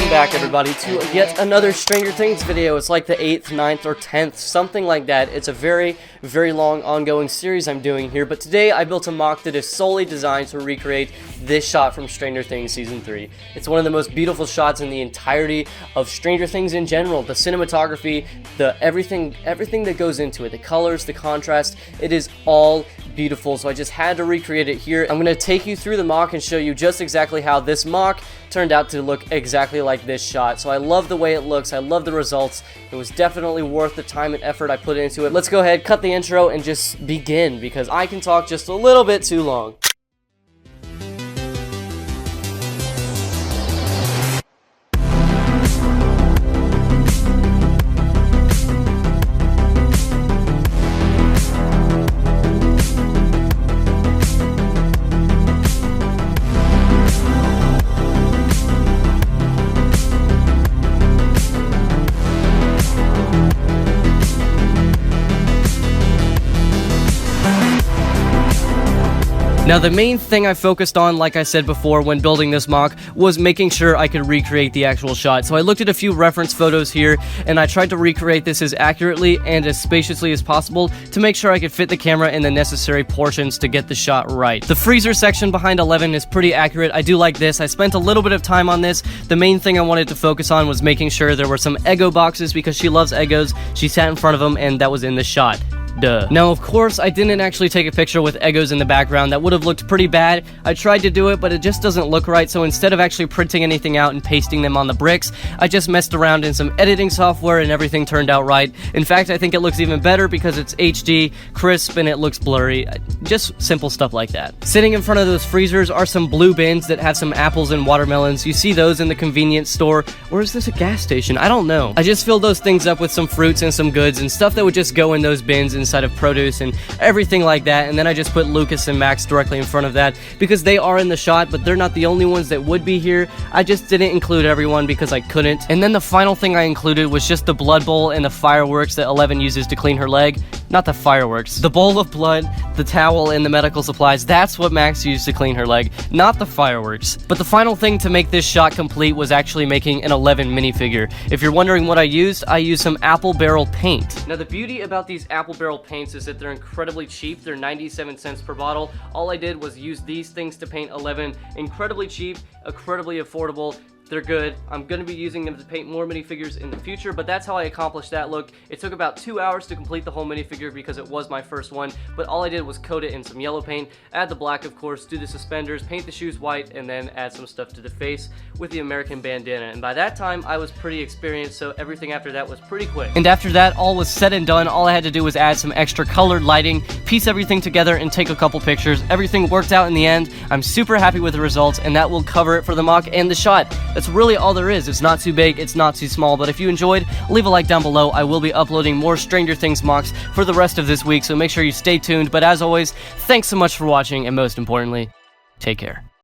Welcome back, everybody, to yet another Stranger Things video. It's like the 8th, 9th, or 10th, something like that. It's a very, very long ongoing series I'm doing here, but today I built a mock that is solely designed to recreate this shot from Stranger Things Season 3. It's one of the most beautiful shots in the entirety of Stranger Things in general. The cinematography, everything that goes into it, the colors, the contrast, it is all beautiful, so I just had to recreate it here. I'm going to take you through the mock and show you just exactly how this mock turned out to look exactly like this shot. So I love the way it looks, I love the results. It was definitely worth the time and effort I put into it. Let's go ahead, cut the intro, and just begin, because I can talk just a little bit too long. Now, the main thing I focused on, like I said before when building this mock, was making sure I could recreate the actual shot. So I looked at a few reference photos here, and I tried to recreate this as accurately and as spaciously as possible to make sure I could fit the camera in the necessary portions to get the shot right. The freezer section behind 11 is pretty accurate. I do like this. I spent a little bit of time on this. The main thing I wanted to focus on was making sure there were some Eggo boxes because she loves Eggos. She sat in front of them, and that was in the shot. Duh. Now, of course, I didn't actually take a picture with Eggos in the background. That would have looked pretty bad. I tried to do it, but it just doesn't look right, so instead of actually printing anything out and pasting them on the bricks, I just messed around in some editing software and everything turned out right. In fact, I think it looks even better because it's HD, crisp, and it looks blurry. Just simple stuff like that. Sitting in front of those freezers are some blue bins that have some apples and watermelons. You see those in the convenience store, or is this a gas station? I don't know. I just filled those things up with some fruits and some goods and stuff that would just go in those bins inside of produce and everything like that, and then I just put Lucas and Max directly in front of that because they are in the shot, but they're not the only ones that would be here. I just didn't include everyone because I couldn't. And then the final thing I included was just the blood bowl and the fireworks that 11 uses to clean her leg. Not the fireworks. The bowl of blood, the towel, and the medical supplies, that's what Max used to clean her leg, not the fireworks. But the final thing to make this shot complete was actually making an 11 minifigure. If you're wondering what I used some apple barrel paint. Now, the beauty about these apple barrel paints is that they're incredibly cheap. They're 97 cents per bottle. All I did was use these things to paint 11. Incredibly cheap, incredibly affordable. They're good. I'm going to be using them to paint more minifigures in the future, but that's how I accomplished that look. It took about 2 hours to complete the whole minifigure because it was my first one, but all I did was coat it in some yellow paint, add the black, of course, do the suspenders, paint the shoes white, and then add some stuff to the face with the American bandana. And by that time, I was pretty experienced, so everything after that was pretty quick. And after that, all was said and done. All I had to do was add some extra colored lighting, piece everything together, and take a couple pictures. Everything worked out in the end. I'm super happy with the results, and that will cover it for the mock and the shot. That's really all there is. It's not too big, it's not too small, but if you enjoyed, leave a like down below. I will be uploading more Stranger Things mocks for the rest of this week, so make sure you stay tuned. But as always, thanks so much for watching, and most importantly, take care.